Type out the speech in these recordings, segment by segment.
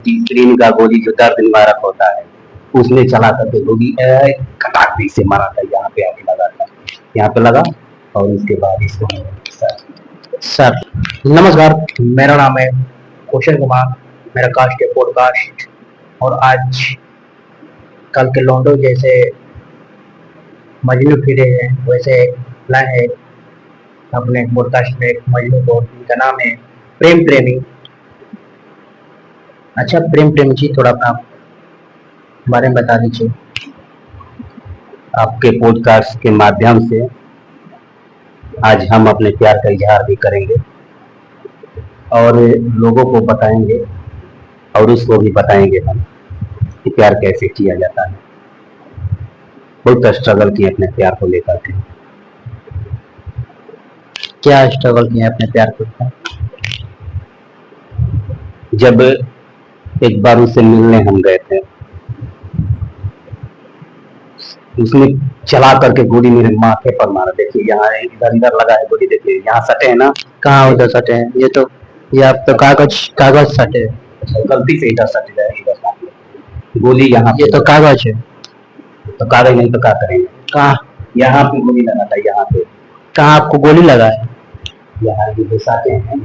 Screen का गोली जो दर्द निवारक होता है, उसने चला करके गोली कटाकती से मारा था, यहाँ पे आके लगा था, यहाँ पे लगा और उसके बाद इसको सर नमस्कार, मेरा नाम है कौशल कुमार, मेरा कास्ट है पॉडकास्ट। और आज कल के लॉन्डो जैसे मजनू फिरे हैं वैसे लाए हैं अपने पॉडकास्ट में एक मजनू को, जिनका नाम है प्रेम प्रेमी। अच्छा प्रेम प्रेमी जी, थोड़ा अपना बारे में बता दीजिए। आपके पॉडकास्ट के माध्यम से आज हम अपने प्यार का इजहार भी करेंगे और लोगों को बताएंगे और उसको भी बताएंगे हम कि प्यार कैसे किया जाता है। बहुत स्ट्रगल किए अपने प्यार को लेकर के। क्या स्ट्रगल किया अपने प्यार को लेकर? जब एक बार उससे मिलने हम गए थे, उसने चला करके गोली मेरे माथे पर मारा। देखिए यहाँ इधर इधर लगा है गोली, देखिए यहाँ सटे है ना। कहाँ उधर सटे हैं? ये आप तो कागज सटे हैं। गलती से इधर सट गए, इधर सट गोली यहाँ। ये तो कागज है। तो कागज नहीं तो क्या करेंगे? कहाँ? यहाँ पे गोली लगा था, यहाँ पे। कहाँ आपको गोली लगा है? यहाँ ये घुसाते हैं,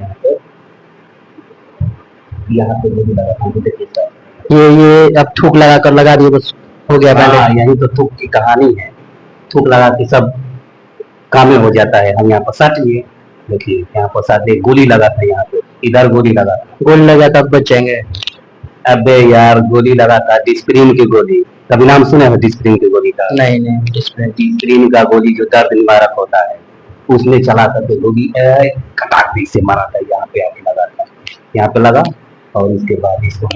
यहाँ पे गोली लगा था, देखिए सर। ये अब थूक लगा कर लगा दिए, बस हो गया। पहले यही तो थूक की कहानी है। थूक लगा के सब काम में हो जाता है। हम यहाँ पर सट लिए, देखिए यहाँ पर सट लिए, गोली लगा था यहाँ पे, इधर गोली लगा था। गोली लगा तब बच जाएंगे। अबे यार गोली लगा था डिस्प्रिन की गोली, कभी नाम सुने हो डिस्प्रिन की गोली का? नहीं डिस्प्रिन का गोली जो दर्द निवारक होता है, उसने चला करके गोली कटाकती से मारा था, यहाँ पे आके लगा था, यहाँ पे लगा और उसके बाद इसको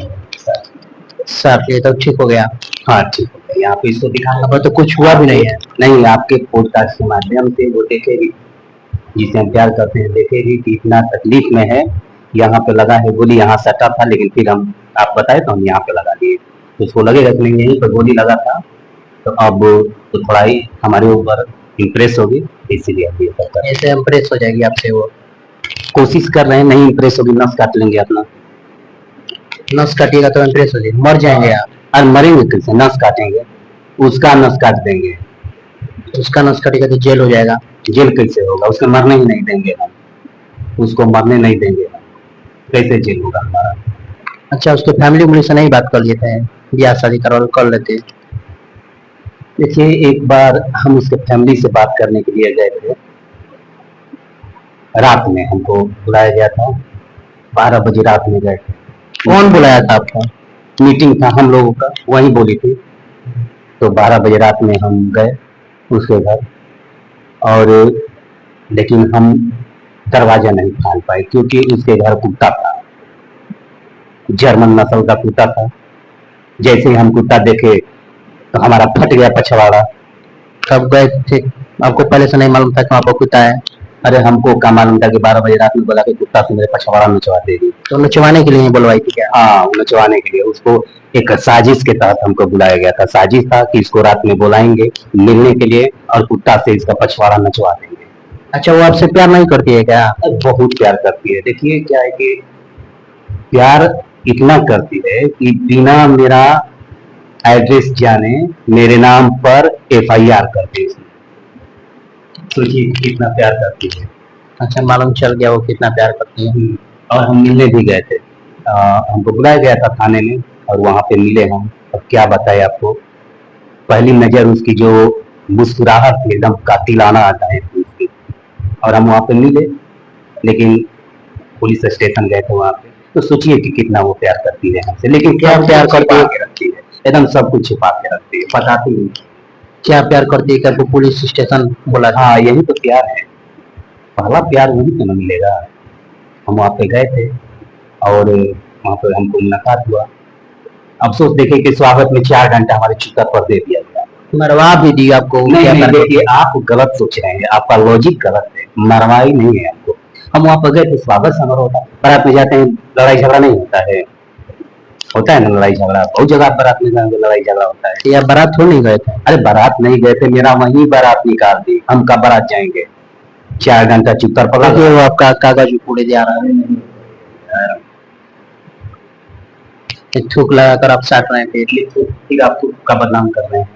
सर ये तो ठीक हो गया। हाँ ठीक हो गया। यहाँ पे इसको दिखाना अब तो कुछ हुआ भी नहीं है। नहीं, आपके पॉडकास्ट के माध्यम से वो देखेगी, जिसे हम प्यार करते हैं, देखेगी कि इतना तकलीफ में है। यहाँ पे लगा है गोली, यहाँ सटा था, लेकिन फिर हम आप बताए तो हम यहाँ पे लगा दिए, तो उसको लगेगा कि नहीं यहीं पर गोली लगा था। तो अब तो थोड़ा ही हमारे ऊपर इम्प्रेस होगी, इसीलिए अब ये सब कर ऐसे इम्प्रेस हो जाएगी आपसे वो। कोशिश कर रहे हैं, नहीं इम्प्रेस होगी नस काट लेंगे अपना। नस काटिएगा तो इम्प्रेस हो जाएगी, मर जाएंगे आप। और मरेंगे कैसे? नस काटेंगे, उसका नस काट देंगे। उसका नस काटेगा तो जेल हो जाएगा। जेल कैसे होगा? उसको मरने ही नहीं देंगे हम, उसको मरने नहीं देंगे हम, कैसे जेल होगा हमारा? अच्छा उसके फैमिली उमली से नहीं बात कर लेते हैं, ब्याह शादी कर लेते हैं? देखिए एक बार हम उसके फैमिली से बात करने के लिए गए थे, रात में हमको बुलाया गया था, 12 बजे रात में गए थे। कौन बुलाया था आपको? मीटिंग था हम लोगों का, वही बोली थी। तो 12 बजे रात में हम गए उसके घर, और लेकिन हम दरवाजा नहीं खोल पाए क्योंकि उसके घर कुत्ता था, जर्मन नस्ल का कुत्ता था। जैसे ही हम कुत्ता देखे तो हमारा फट गया पछवाड़ा। कब गए थे? आपको पहले से नहीं मालूम था कि वहाँ पर कुत्ता है? अरे हमको क्या मालूम था कि 12 बजे रात में बोला कि कुत्ता से मेरे पछवाड़ा नचवा देगी। तो नचवाने के लिए ही बुलवाई थी क्या? हाँ नचवाने के लिए, उसको एक साजिश के तहत हमको बुलाया गया था। साजिश था कि इसको रात में बुलाएंगे मिलने के लिए और कुत्ता से इसका पछवाड़ा नचवा देंगे। अच्छा वो आपसे प्यार नहीं करती है क्या? बहुत प्यार करती है। देखिए क्या है कि प्यार इतना करती है कि बिना मेरा एड्रेस जाने मेरे नाम पर FIR कर दी उसने। सोचिए कितना प्यार करती है। अच्छा मालूम चल गया वो कितना प्यार करती है। और हम मिलने भी गए थे, हमको बुलाया गया था थाने में और वहाँ पे मिले हम। अब क्या बताए आपको, पहली नजर उसकी जो मुस्कुराहट थी एकदम कातिलाना आता है उसकी। और हम वहाँ पे मिले, लेकिन पुलिस स्टेशन गए थे वहाँ पे। तो सोचिए कि कितना वो प्यार करती है हमसे, लेकिन क्या प्यार करती है, रखती है एकदम सब कुछ छिपा के रखती है, बताती नहीं। क्या प्यार करती है? क्या पुलिस स्टेशन बोला? हाँ यही तो प्यार है, पहला प्यार वही तो न मिलेगा। हम वहाँ पे गए थे और वहाँ पे हमको मुलाकात हुआ। अफसोस देखे कि स्वागत में 4 घंटा हमारे चुका पर दे दिया गया। मरवा भी दी आपको? नहीं देखिए आप गलत सोच रहे हैं, आपका लॉजिक गलत है, मरवाई नहीं है आपको। हम वहाँ पर गए थे, स्वागत समारोह होता, बारात में जाते हैं लड़ाई झगड़ा नहीं होता है, होता है ना लड़ाई झगड़ा, बहुत जगह बारात में जाएंगे लड़ाई झगड़ा होता है। या बारात थोड़ी नहीं गए थे? अरे बारात नहीं गए थे, मेरा वहीं बारात निकाल दी, हम का बारात जाएंगे? 4 घंटा चुप कर पड़ा। वो आपका कागज पूरे जा रहा है। थूक लगाकर आप साट रहे थे। ये तो फिर आपको का बदनाम कर रहे हैं,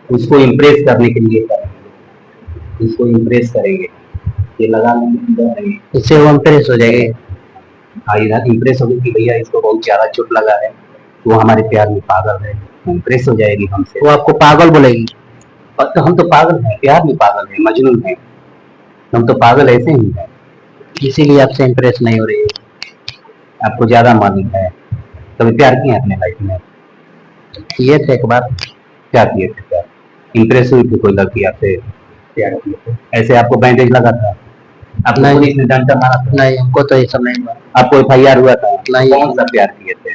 उसको इम्प्रेस करने के लिए करेंगे, उसको इम्प्रेस करेंगे, ये लगा लेंगे, इससे वो इम्प्रेस हो जाएंगे। हाँ इधर इम्प्रेस हो गई कि भैया इसको बहुत ज्यादा चोट लगा है, वो हमारे प्यार में पागल है, इम्प्रेस हो जाएगी हमसे। वो आपको पागल बोलेगी। और तो हम तो पागल हैं, प्यार में पागल है, मजनून है, हम तो पागल ऐसे ही हैं। इसीलिए आपसे इम्प्रेस नहीं हो रही है। आपको ज्यादा मालूम है, कभी प्यार किए अपने लाइफ में? ये थे एक बार। क्या किए थे प्यार? इम्प्रेस हुई थी कोई लड़की आपसे? प्यार किए थे? ऐसे आपको बैंडेज लगा था, आपको नहीं। पुलिस ने डंडा मारा था, नहीं, हमको तो ये सब नहीं हुआ। आपको FIR हुआ था? नहीं। कौन सा प्यार किए थे?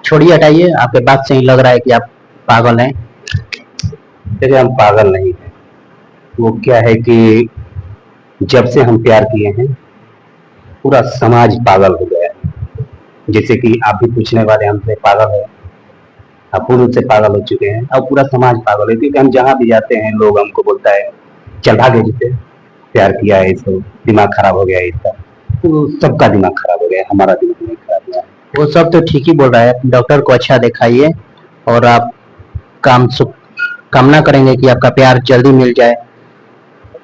छोड़िए, हटाइए, आपके बात से ही लग रहा है कि आप पागल हैं। देखिए हम पागल नहीं हैं, वो क्या है कि जब से हम प्यार किए हैं पूरा समाज पागल हो गया है। जैसे कि आप भी पूछने वाले हमसे पागल है, आप पूर्व से पागल हो चुके हैं, अब पूरा समाज पागल है, क्योंकि हम जहाँ भी जाते हैं लोग हमको बोलता है चल भागे जिसे प्यार किया है, इसको दिमाग खराब हो गया है इसका, तो सबका दिमाग खराब हो गया है, हमारा दिमाग नहीं खराब हुआ है। वो सब तो ठीक ही बोल रहा है। डॉक्टर को अच्छा दिखाइए और आप कामना करेंगे कि आपका प्यार जल्दी मिल जाए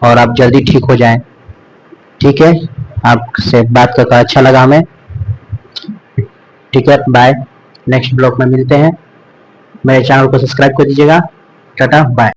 और आप जल्दी ठीक हो जाएं। ठीक है, आपसे बात करके अच्छा लगा हमें। ठीक है, बाय। नेक्स्ट ब्लॉग में मिलते हैं। मेरे चैनल को सब्सक्राइब कर दीजिएगा। टाटा, बाय।